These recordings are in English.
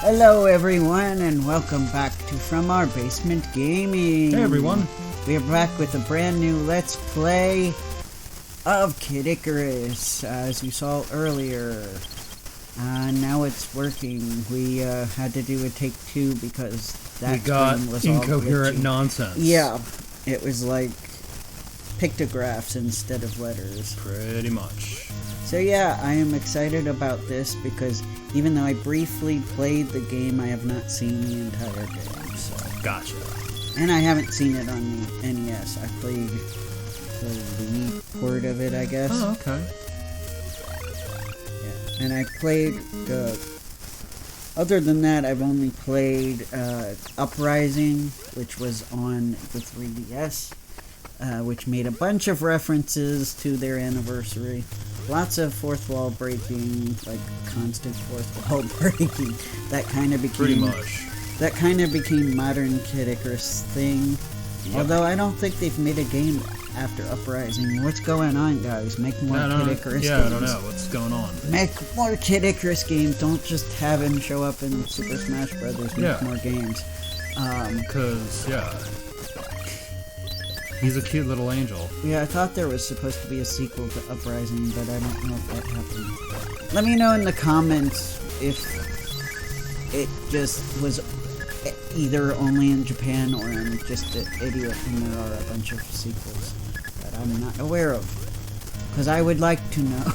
Hello everyone and welcome back to From Our Basement Gaming. Hey everyone. We are back with a brand new Let's Play of Kid Icarus, as you saw earlier. Now it's working. We had to do a take two because that thing was incoherent all glitchy. nonsense. Yeah, it was like pictographs instead of letters. Pretty much. So yeah, I am excited about this because even though I briefly played the game, I have not seen the entire game. So. Gotcha. And I haven't seen it on the NES. I played the Wii port of it, I guess. Oh, okay. Yeah. And I played other than that, I've only played Uprising, which was on the 3DS, which made a bunch of references to their anniversary. Lots of fourth wall breaking, like constant fourth wall breaking. That kind of became pretty much. That kind of became modern Kid Icarus thing. Yep. Although I don't think they've made a game after Uprising. What's going on, guys? Make more Kid Icarus games. Yeah, I don't know what's going on. Make more Kid Icarus games. Don't just have him show up in Super Smash Brothers. Make more games. Because he's a cute little angel. Yeah, I thought there was supposed to be a sequel to Uprising, but I don't know if that happened. Let me know in the comments if it just was either only in Japan or I'm just an idiot and there are a bunch of sequels that I'm not aware of. Because I would like to know.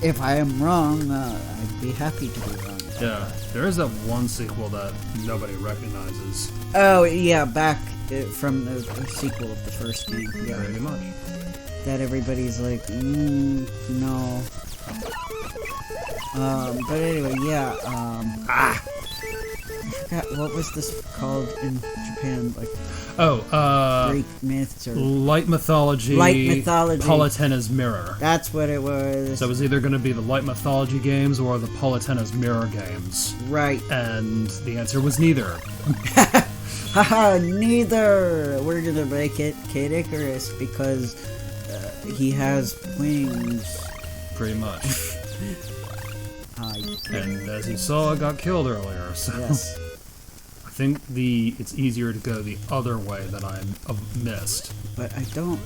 If I am wrong, I'd be happy to be wrong. Yeah, there is that one sequel that nobody recognizes. Oh, yeah, back from the sequel of the first game. Yeah. Pretty much. That everybody's like, no. But anyway, yeah, I forgot, what was this called in Japan? Like, Greek myths or... Light Mythology. Politena's Mirror. That's what it was. So it was either going to be the Light Mythology games or the Politena's Mirror games. Right. And the answer was neither. Haha, neither! We're gonna make it Kid Icarus because he has wings. Pretty much. And as you saw, I got killed earlier, so yes. I think it's easier to go the other way that I missed. But I don't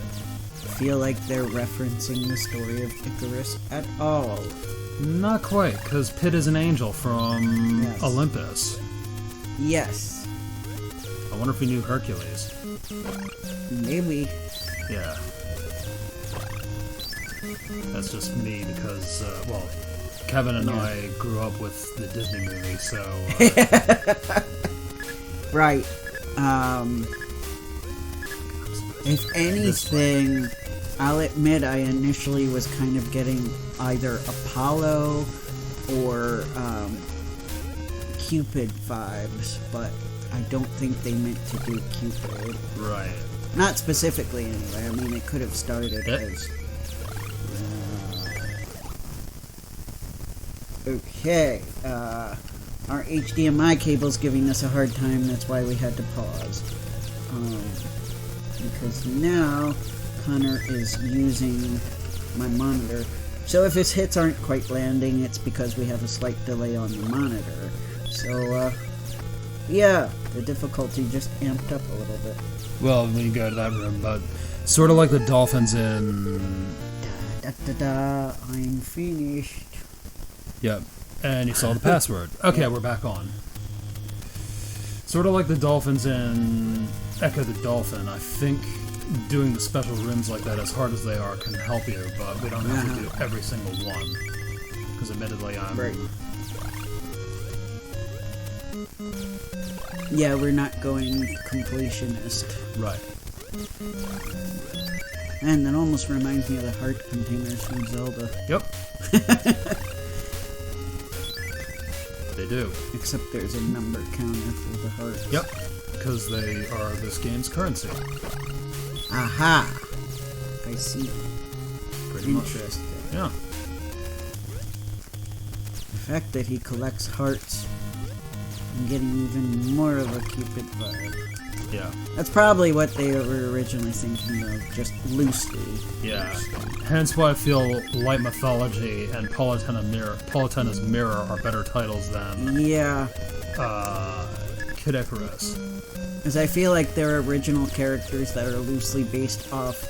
feel like they're referencing the story of Icarus at all. Not quite, because Pit is an angel from Olympus. Yes. I wonder if he knew Hercules. Maybe. Yeah. That's just me because, well, Kevin and I grew up with the Disney movie, so... Right. If anything, I'll admit I initially was kind of getting either Apollo or Cupid vibes, but I don't think they meant to do Cupid. Right. Not specifically, anyway. I mean, it could have started as... Okay. Our HDMI cable's giving us a hard time. That's why we had to pause. Because now Connor is using my monitor. So if his hits aren't quite landing, it's because we have a slight delay on the monitor. So, yeah, the difficulty just amped up a little bit. Well, when you go to that room, but sort of like the dolphins in... I'm finished. Yep, and you saw the password. Okay, we're back on. Sort of like the dolphins in Echo the Dolphin, I think doing the special rooms like that, as hard as they are, can help you, but we don't have to do every single one. Because admittedly, I'm... Right. Yeah, we're not going completionist. Right. And that almost reminds me of the heart containers from Zelda. Yep. They do. Except there's a number counter for the hearts. Yep. Because they are this game's currency. Aha! I see. Pretty much. Interesting. Yeah. The fact that he collects hearts, I'm getting even more of a Cupid vibe. Yeah. That's probably what they were originally thinking of, just loosely. Yeah. Hence why I feel Light Mythology and Palutena's Mirror are better titles than Yeah. Kid Icarus. Because I feel like they're original characters that are loosely based off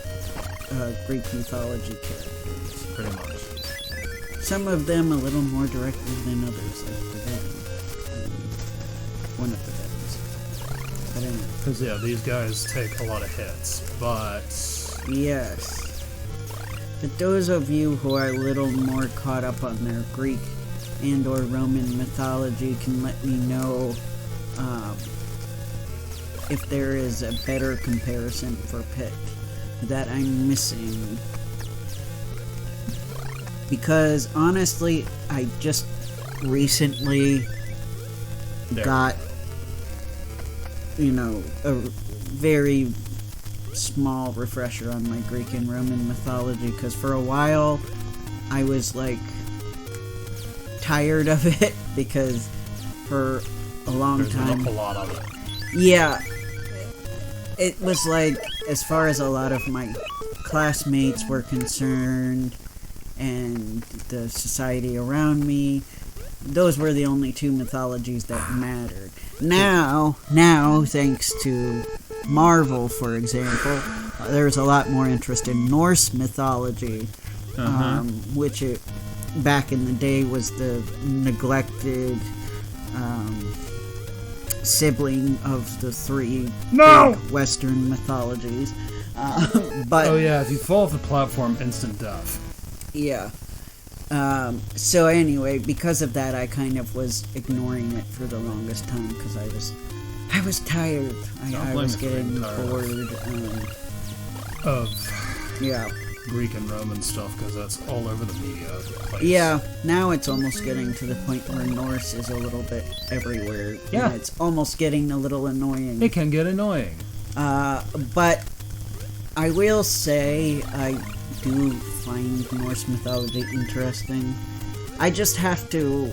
Greek mythology characters. Pretty much. Some of them a little more directly than others, like the villain. One of the villains. But anyway. Because, yeah, these guys take a lot of hits, but... Yes. But those of you who are a little more caught up on their Greek and or Roman mythology can let me know if there is a better comparison for Pitt that I'm missing. Because honestly, I just recently got, you know, a very small refresher on my Greek and Roman mythology, because for a while I was like tired of it, because for a long time, a lot of it. yeah, it was like, as far as a lot of my classmates were concerned and the society around me, those were the only two mythologies that mattered. Now, thanks to Marvel, for example, there's a lot more interest in Norse mythology, which back in the day was the neglected sibling of the three big Western mythologies. But oh yeah, if you fall off the platform, instant death. Yeah. So anyway, because of that, I kind of was ignoring it for the longest time, because I was tired. I was getting bored. Of yeah. Greek and Roman stuff, because that's all over the media place. Yeah, now it's almost getting to the point where Norse is a little bit everywhere. Yeah. And it's almost getting a little annoying. It can get annoying. But I will say I do find Norse mythology interesting. I just have to...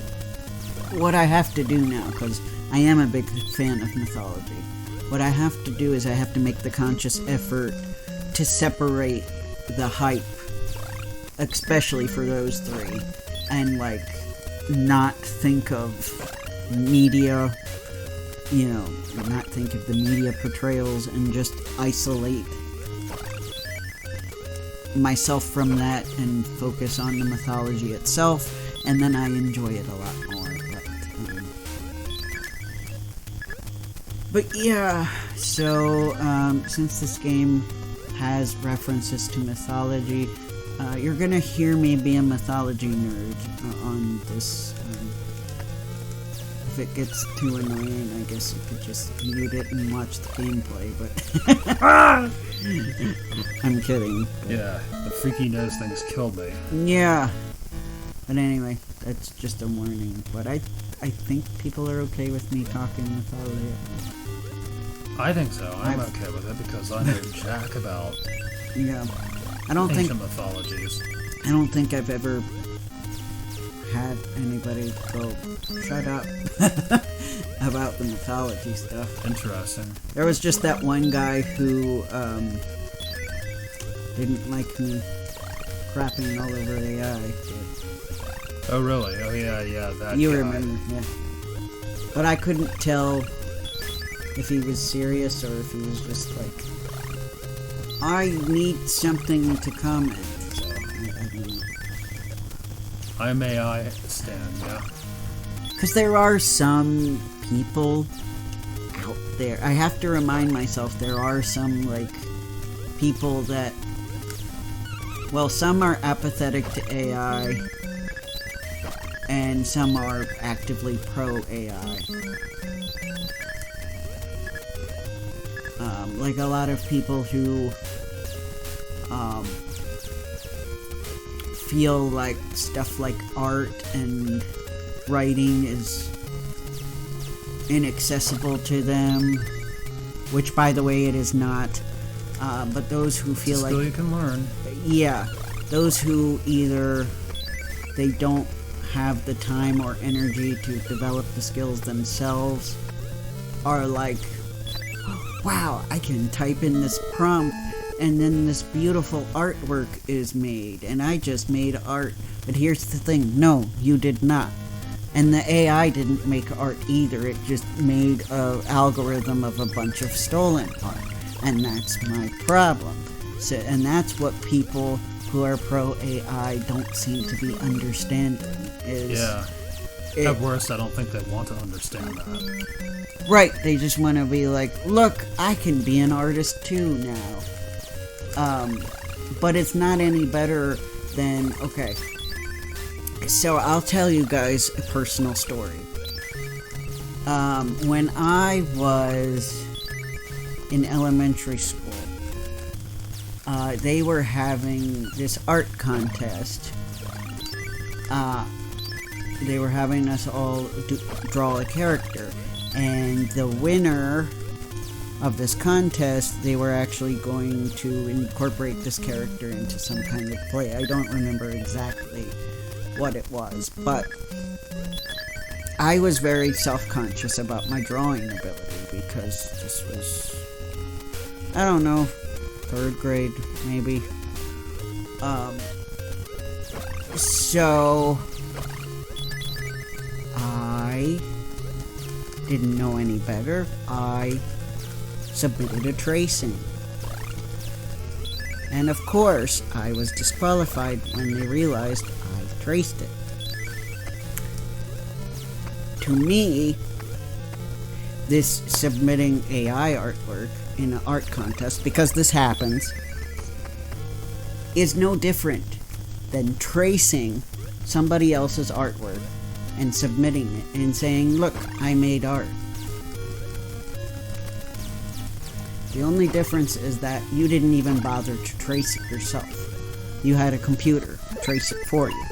What I have to do now, because I am a big fan of mythology, what I have to do is I have to make the conscious effort to separate the hype, especially for those three, and like not think of media, not think of the media portrayals, and just isolate myself from that and focus on the mythology itself, and then I enjoy it a lot more. But yeah, so since this game has references to mythology, you're gonna hear me be a mythology nerd on this. If it gets too annoying, I guess you could just mute it and watch the gameplay, but I'm kidding. Yeah, the freaky nose things killed me. Yeah. But anyway, that's just a warning. But I think people are okay with me talking mythology. I think so. I'm okay with it because I know jack about ancient mythologies. I don't think I've ever had anybody go, shut up, about the mythology stuff. Interesting. There was just that one guy who didn't like me crapping all over AI. But oh really? Oh yeah, that you guy. remember, yeah. But I couldn't tell if he was serious or if he was just like, I need something to comment. So, I don't know. I'm AI stand, yeah. Because there are some people out there. I have to remind myself there are some, like, people that... Well, some are apathetic to AI, and some are actively pro-AI. Like a lot of people who feel like stuff like art and writing is inaccessible to them, which by the way it is not, but those who feel like you can learn. Yeah, those who either they don't have the time or energy to develop the skills themselves are like, wow, I can type in this prompt and then this beautiful artwork is made, and I just made art. But here's the thing, no, you did not. And the AI didn't make art either, it just made an algorithm of a bunch of stolen art. And that's my problem. So, and that's what people who are pro-AI don't seem to be understanding. At worst, I don't think they want to understand that. Right, they just want to be like, look, I can be an artist too now. But it's not any better than, okay, so I'll tell you guys a personal story. When I was in elementary school, they were having this art contest. They were having us all draw a character, and the winner of this contest, they were actually going to incorporate this character into some kind of play. I don't remember exactly what it was, but I was very self-conscious about my drawing ability because this was, I don't know, 3rd grade, maybe. So I didn't know any better. I submitted a tracing. And of course, I was disqualified when they realized I traced it. To me, this submitting AI artwork in an art contest, because this happens, is no different than tracing somebody else's artwork and submitting it and saying, look, I made art. The only difference is that you didn't even bother to trace it yourself. You had a computer trace it for you.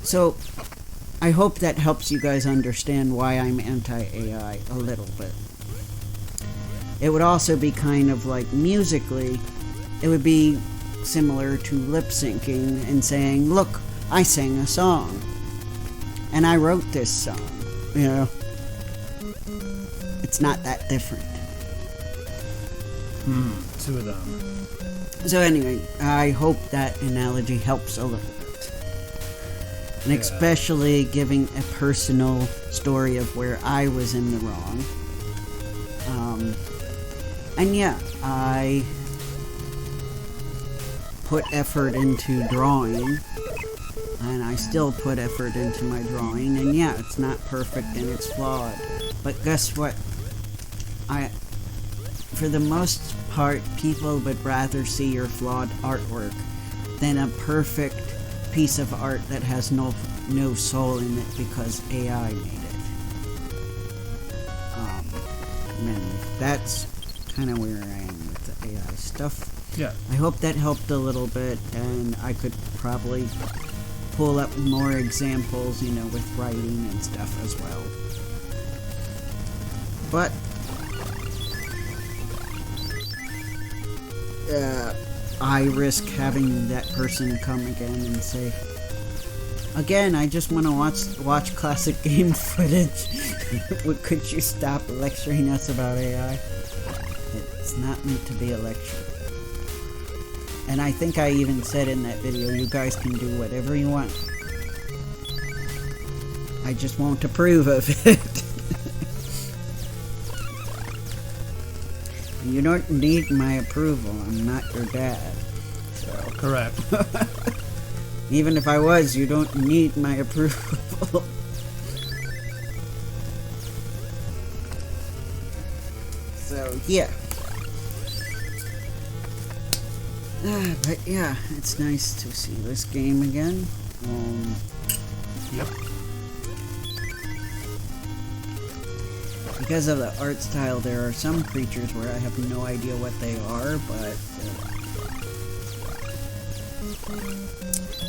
So, I hope that helps you guys understand why I'm anti-AI a little bit. It would also be kind of like musically, it would be similar to lip syncing and saying, look, I sang a song. And I wrote this song. You know? It's not that different. Two of them. So anyway, I hope that analogy helps a little bit. And especially giving a personal story of where I was in the wrong. And yeah, I put effort into drawing, and I still put effort into my drawing, and yeah, it's not perfect and it's flawed. But guess what? For the most part, people would rather see your flawed artwork than a perfect piece of art that has no soul in it because AI made it. And that's kind of where I am with the AI stuff. Yeah. I hope that helped a little bit, and I could probably pull up more examples, with writing and stuff as well. But I risk having that person come again and say, again, I just want to watch classic game footage. Could you stop lecturing us about AI? It's not meant to be a lecture. And I think I even said in that video, you guys can do whatever you want. I just won't approve of it. You don't need my approval. I'm not your dad. So. Correct. Even if I was, you don't need my approval. So, yeah. But yeah, it's nice to see this game again. Yep. Because of the art style, there are some creatures where I have no idea what they are, but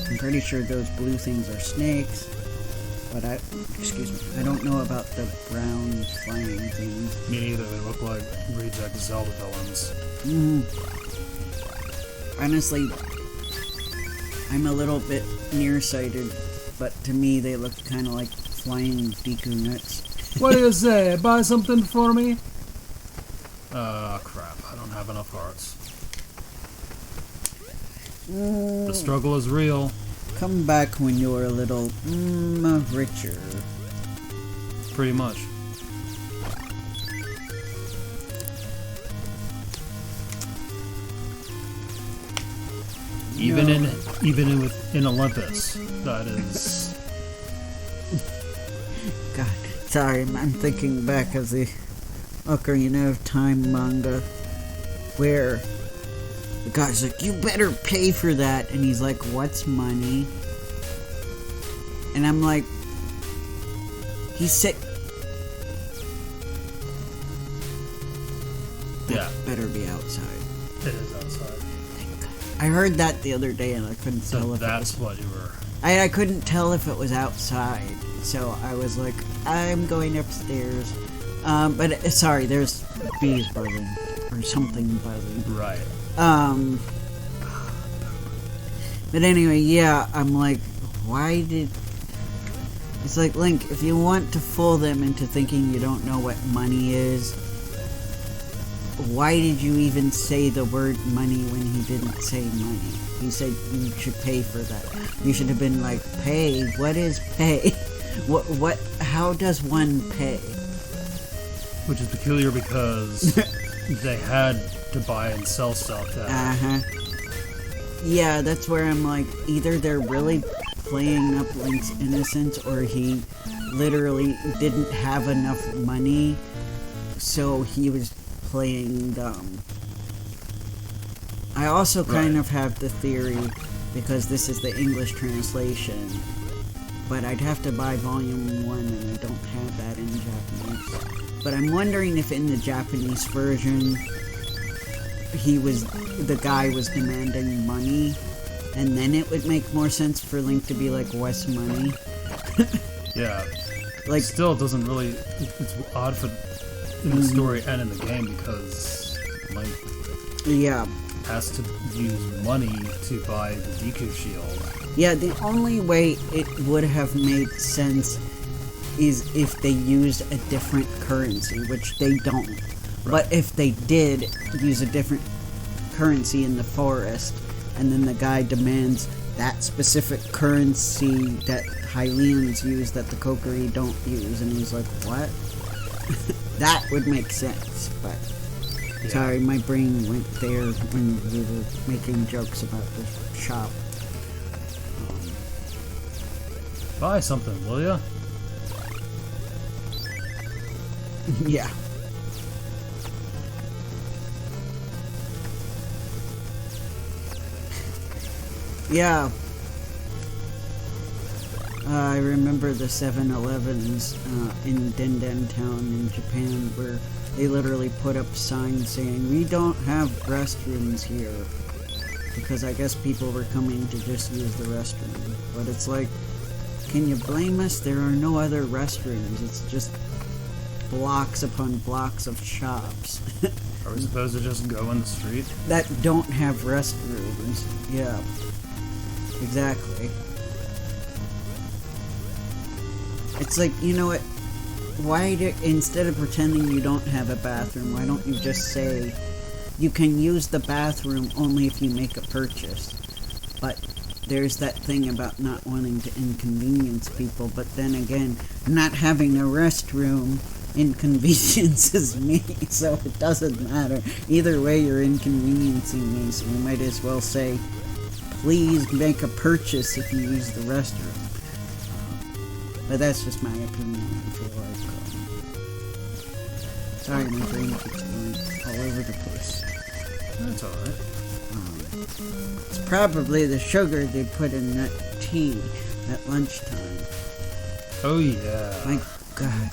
I'm pretty sure those blue things are snakes. But I don't know about the brown flying things. Me neither. They look like reject Zelda villains. Honestly, I'm a little bit nearsighted, but to me they look kind of like flying Deku nuts. What do you say? Buy something for me? Crap. I don't have enough hearts. The struggle is real. Come back when you're a little richer. Pretty much. Even in Olympus, that is. God, sorry, I'm thinking back of the Ocarina of Time manga, where the guy's like, "You better pay for that," and he's like, "What's money?" And I'm like, he said, Yeah. Better be outside. It is outside. I heard that the other day and I couldn't So tell if that's it was, what you were. I couldn't tell if it was outside. So I was like, I'm going upstairs. But sorry, there's bees buzzing or something buzzing. Right. But anyway, yeah, I'm like, why did... It's like, Link, if you want to fool them into thinking you don't know what money is, why did you even say the word money when he didn't say money? He said you should pay for that. You should have been like, pay? What is pay? What, how does one pay? Which is peculiar because they had to buy and sell stuff. Yeah, that's where I'm like, either they're really playing up Link's innocence, or he literally didn't have enough money, so he was playing dumb. I also kind of have the theory, because this is the English translation, but I'd have to buy volume 1 and I don't have that in Japanese. But I'm wondering if in the Japanese version the guy was demanding money, and then it would make more sense for Link to be like, what's money? Yeah. Like, still it doesn't really. It's odd for in the story and in the game because Link has to use money to buy the Deku shield. Yeah, the only way it would have made sense is if they used a different currency, which they don't. Right. But if they did use a different currency in the forest, and then the guy demands that specific currency that Hylians use that the Kokiri don't use, and he's like, what? That would make sense, but... Yeah. Sorry, my brain went there when we were making jokes about the shop. Buy something, will ya? Yeah. Yeah. I remember the 7-Elevens in Denden Town in Japan where they literally put up signs saying, we don't have restrooms here. Because I guess people were coming to just use the restroom. But it's like, can you blame us? There are no other restrooms. It's just blocks upon blocks of shops. Are we supposed to just go in the street? That don't have restrooms. Yeah. Exactly. It's like, you know what? Instead of pretending you don't have a bathroom, why don't you just say, you can use the bathroom only if you make a purchase. But there's that thing about not wanting to inconvenience people, but then again, not having a restroom inconveniences me, so it doesn't matter. Either way, you're inconveniencing me, so we might as well say, please make a purchase if you use the restroom. But that's just my opinion. I feel like, sorry, my brain keeps going all over the place. That's alright. It's probably the sugar they put in that tea at lunchtime. Oh yeah. My God.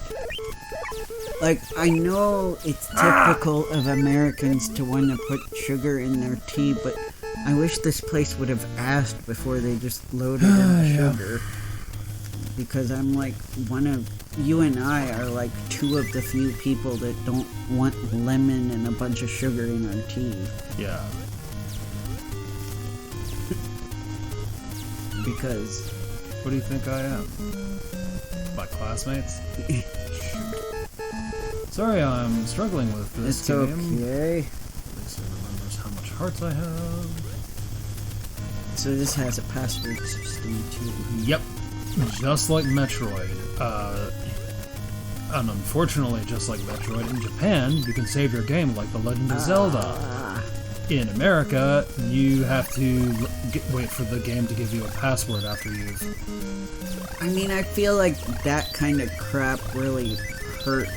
Like, I know it's typical of Americans to want to put sugar in their tea, but I wish this place would have asked before they just loaded in sugar. Because I'm like, you and I are like two of the few people that don't want lemon and a bunch of sugar in our tea. Yeah. Because... What do you think I am? My classmates? Sorry, I'm struggling with this It's game. okay. At least it remembers how much hearts I have. So this has a password system too. Yep. Just like Metroid. And unfortunately, just like Metroid, in Japan, you can save your game like The Legend of Zelda. In America, you have to wait for the game to give you a password after you've... I mean, I feel like that kind of crap really hurt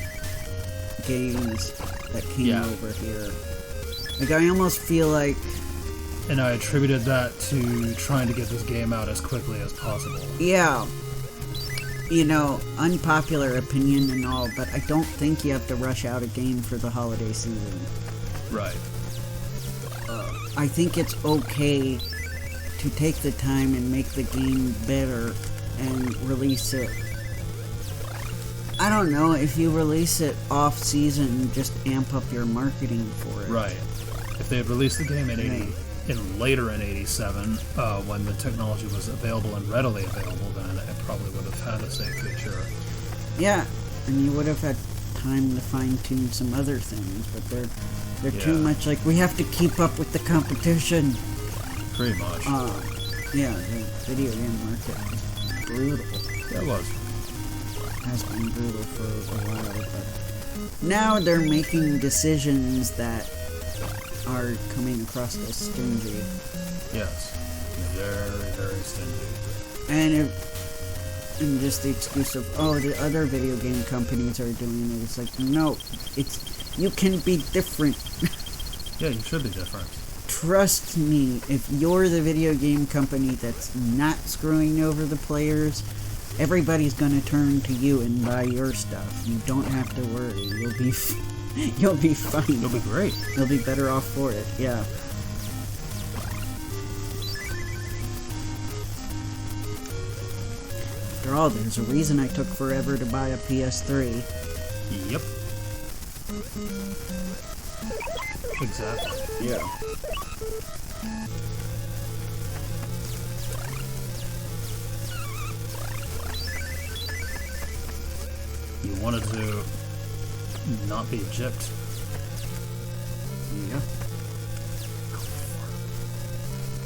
games that came over here. Like, I almost feel like... And I attributed that to trying to get this game out as quickly as possible. Yeah. You know, unpopular opinion and all, but I don't think you have to rush out a game for the holiday season. Right. I think it's okay to take the time and make the game better and release it. I don't know, if you release it off-season, just amp up your marketing for it. Right. If they had released the game in later in 87, when the technology was available and readily available, then it probably would have had a save feature. Yeah, and you would have had time to fine-tune some other things, but they're too much like, we have to keep up with the competition. Pretty much. Yeah, the video game market is brutal. Yeah, it was. Has been brutal for a while, but now they're making decisions that are coming across as stingy. Yes. Very, very stingy. And just the excuse of, oh, the other video game companies are doing it. It's like, no, you can be different. Yeah, you should be different. Trust me, if you're the video game company that's not screwing over the players, everybody's gonna turn to you and buy your stuff. You don't have to worry. You'll be fine. You'll be great. You'll be better off for it. Yeah. After all, there's a reason I took forever to buy a PS3. Yep. Exactly. Yeah. You wanted to not be gypped. Yeah.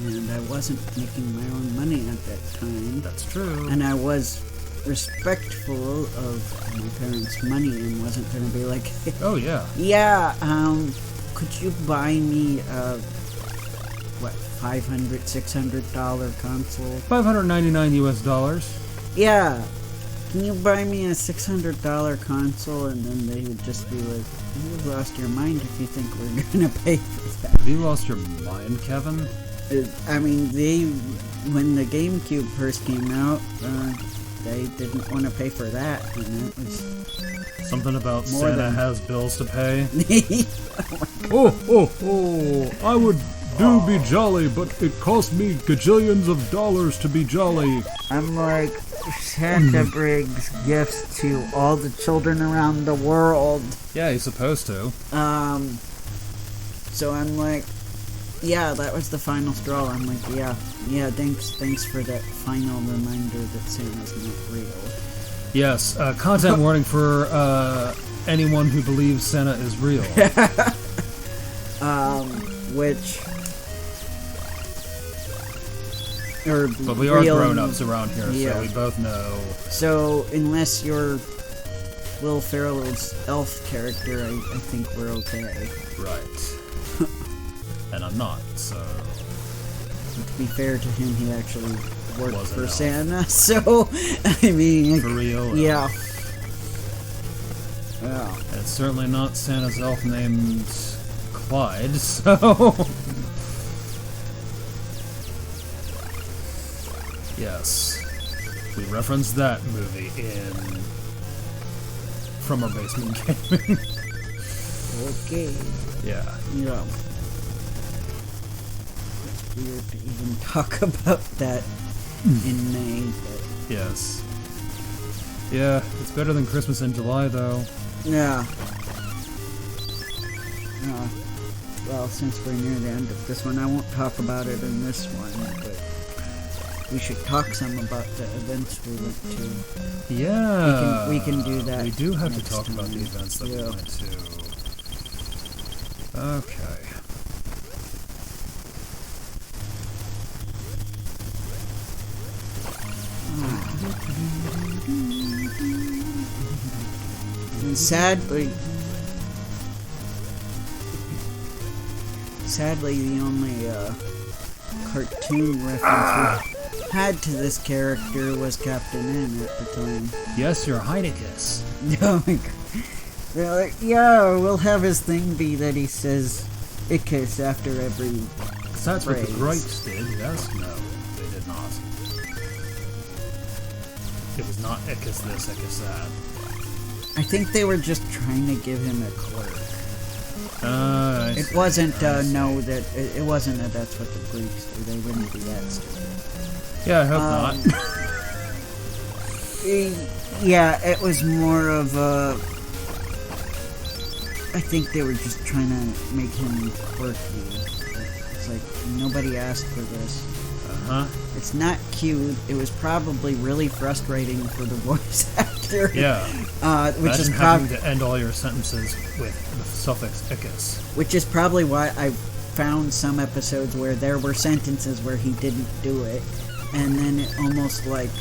And I wasn't making my own money at that time. That's true. And I was respectful of my parents' money and wasn't going to be like, oh, yeah. Yeah, could you buy me a, $500, $600 console? $599 US. Yeah. Can you buy me a $600 console? And then they would just be like, you've lost your mind if you think we're going to pay for that. Have you lost your mind, Kevin? I mean, when the GameCube first came out, they didn't want to pay for that, and it was something about more Santa than... has bills to pay. Oh, I would be jolly, but it cost me gajillions of dollars to be jolly. I'm like, Santa brings gifts to all the children around the world. Yeah, he's supposed to. So I'm like, yeah, that was the final straw. I'm like, yeah, thanks for that final reminder that Santa's not real. Yes, content warning for anyone who believes Santa is real. But we are grown-ups around here, so we both know. So, unless you're Will Ferrell's elf character, I think we're okay. Right. And I'm not, so... And to be fair to him, he actually worked for Santa, so, I mean... For real? Yeah. Yeah. And it's certainly not Santa's elf named Clyde, so... Yes. We referenced that movie in... From Our Basement Gaming. Okay. Yeah. Yeah. It's weird to even talk about that in May, but... Yes. Yeah, it's better than Christmas in July, though. Yeah. Well, since we're near the end of this one, I won't talk about it in this one, but... we should talk some about the events we went to. Yeah. We can do that. We do have to talk time. about the events that we went to. Okay. And sadly, the only cartoon reference we had to this character was Captain N at the time. Yes, you're Heinekus. Oh my god. They're like, yeah, we'll have his thing be that he says Icarus after every That's what the phrase. gripes did. Yes, no, they did not. It was not Icarus this, Icarus that. I think they were just trying to give him a quirk. It See. wasn't, no, that it wasn't a that's what the Greeks do. They wouldn't be that stupid. Yeah, I hope not. Yeah, it was more of a... I think they were just trying to make him quirky. It's like, nobody asked for this. Uh-huh. It's not cute. It was probably really frustrating for the voice actor. Yeah. Which is having to end all your sentences with the suffix "icus." Which is probably why I found some episodes where there were sentences where he didn't do it, and then it almost like,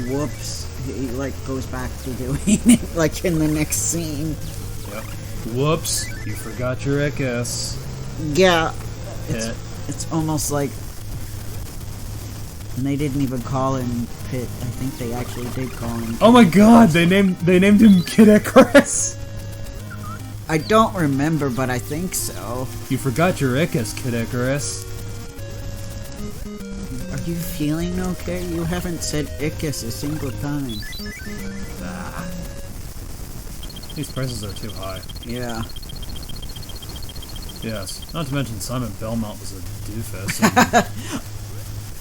whoops, he like goes back to doing it like in the next scene. Yep. Whoops, you forgot your icus. Yeah. It's almost like... And they didn't even call him Pit. I think they actually did call him Pit. Oh my god, they named him Kid Icarus. I don't remember, but I think so. You forgot your icus, Kid Icarus. Are you feeling okay? You haven't said Icus a single time. Nah. These prices are too high. Yeah. Yes. Not to mention Simon Belmont was a doofus.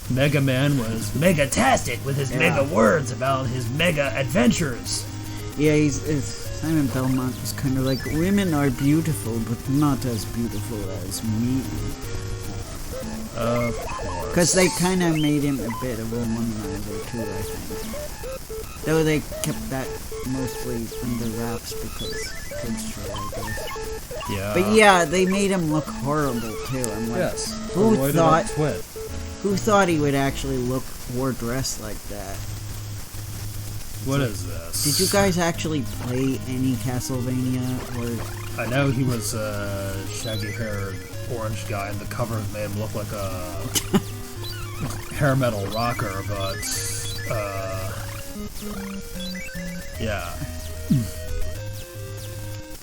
And Mega Man was mega-tastic with his mega words about his mega adventures. Yeah, Simon Belmont was kind of like, women are beautiful, but not as beautiful as me. Of course. Because they kind of made him a bit of a womanizer too, I think. Though they kept that mostly under wraps because kids try, I guess. Yeah. But yeah, they made him look horrible too. I'm like, Yes. who thought Twit. who thought he would actually wore dressed like that? What is this? Did you guys actually play any Castlevania or? I know he was a shaggy-haired orange guy, and the cover made him look like a hair metal rocker, but yeah.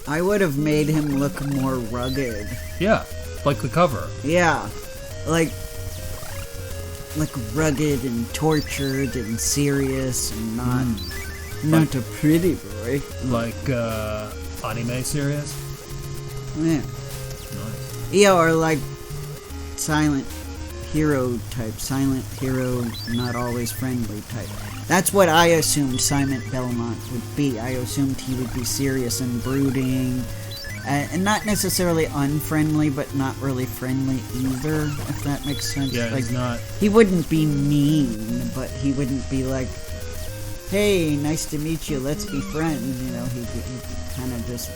I would have made him look more rugged. Yeah, like the cover. Yeah, like rugged and tortured and serious and not a pretty boy. Like anime series. Yeah. Nice. Yeah, or like silent hero type. Silent hero, not always friendly type. That's what I assumed Simon Belmont would be. I assumed he would be serious and brooding, and not necessarily unfriendly, but not really friendly either, if that makes sense. Yeah, like, he's not. He wouldn't be mean, but he wouldn't be like, hey, nice to meet you, let's be friends. You know, he'd kind of just,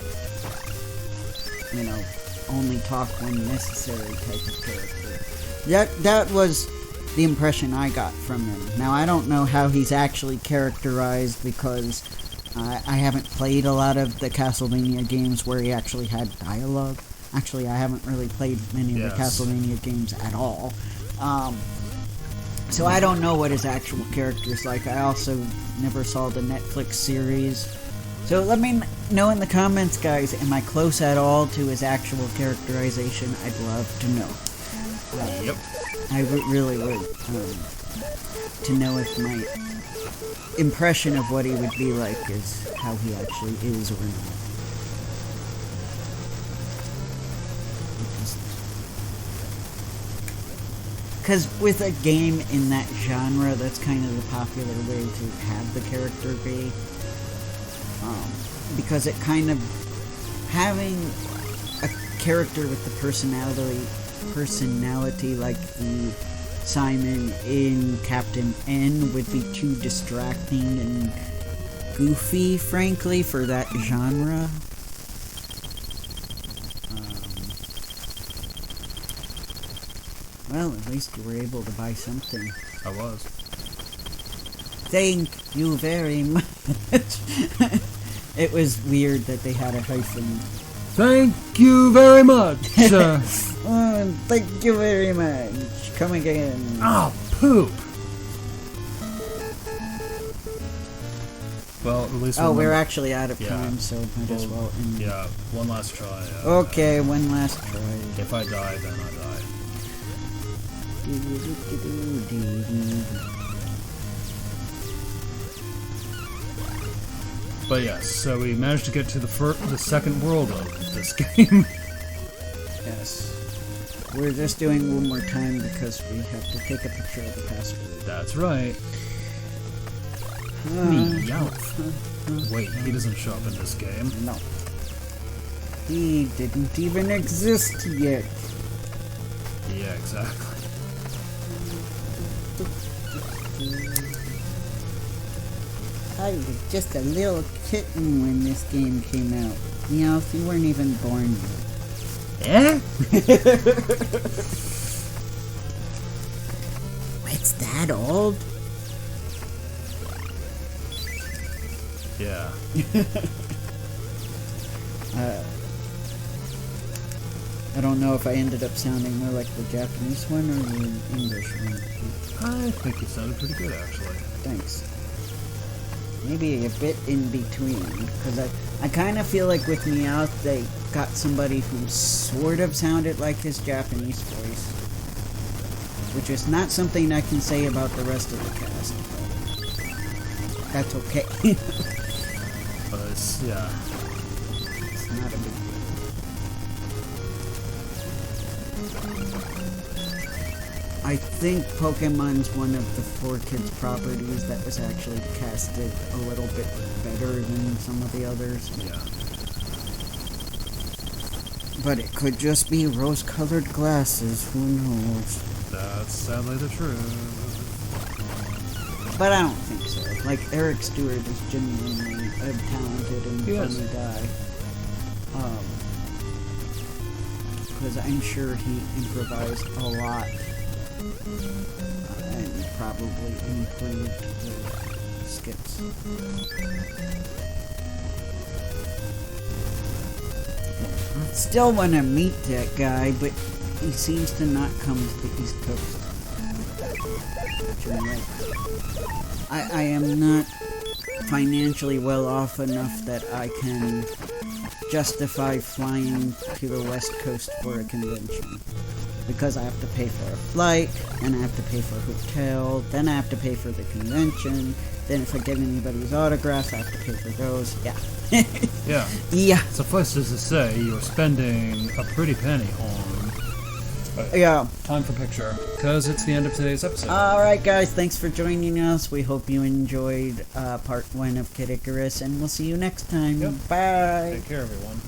you know, only talk when necessary type of character. That was the impression I got from him. Now, I don't know how he's actually characterized because I haven't played a lot of the Castlevania games where he actually had dialogue. Actually, I haven't really played many of the Castlevania games at all. So I don't know what his actual character is like. I also never saw the Netflix series. So let me know in the comments, guys, am I close at all to his actual characterization? I'd love to know. Yep. I really would. To know if my impression of what he would be like is how he actually is or not. Because with a game in that genre, that's kind of the popular way to have the character be. Because it kind of... Having a character with the personality like the Simon in Captain N would be too distracting and goofy, frankly, for that genre. Well, at least you were able to buy something. I was. Thank you very much. It was weird that they had a hyphen. Thank you very much. Oh, thank you very much. Come again. Oh, poop. Well, at least. Oh, we're actually out of time, so might as well. Yeah, one last try. Okay, one last try. If I die, then I die. But yes, so we managed to get to the second world of this game. Yes. We're just doing one more time because we have to take a picture of the password. That's right. Meowth. Wait, he doesn't show up in this game. No. He didn't even exist yet. Yeah, exactly. I was just a little kitten when this game came out. Meowth, you weren't even born yet. Eh? It's that old? Yeah. I don't know if I ended up sounding more like the Japanese one or the English one. I think it sounded pretty good, actually. Thanks. Maybe a bit in between, because I kind of feel like with Meowth, they got somebody who sort of sounded like his Japanese voice. Which is not something I can say about the rest of the cast, but that's okay. But it's, yeah. It's not a big deal. I think Pokemon's one of the 4Kids properties that was actually casted a little bit better than some of the others. Yeah. But it could just be rose-colored glasses, who knows? That's sadly the truth. But I don't think so. Like, Eric Stewart is genuinely a talented and funny guy. Because I'm sure he improvised a lot. And probably improved the skits. Still want to meet that guy, but he seems to not come to the East Coast. I am not financially well off enough that I can justify flying to the West Coast for a convention. Because I have to pay for a flight, and I have to pay for a hotel, then I have to pay for the convention, then if I get anybody's autographs, I have to pay for those. Yeah. Yeah. Yeah. Suffice it to say, you're spending a pretty penny on... Yeah. Time for picture, because it's the end of today's episode. Alright guys, thanks for joining us. We hope you enjoyed part 1 of Kid Icarus, and we'll see you next time. Yep. Bye. Take care, everyone.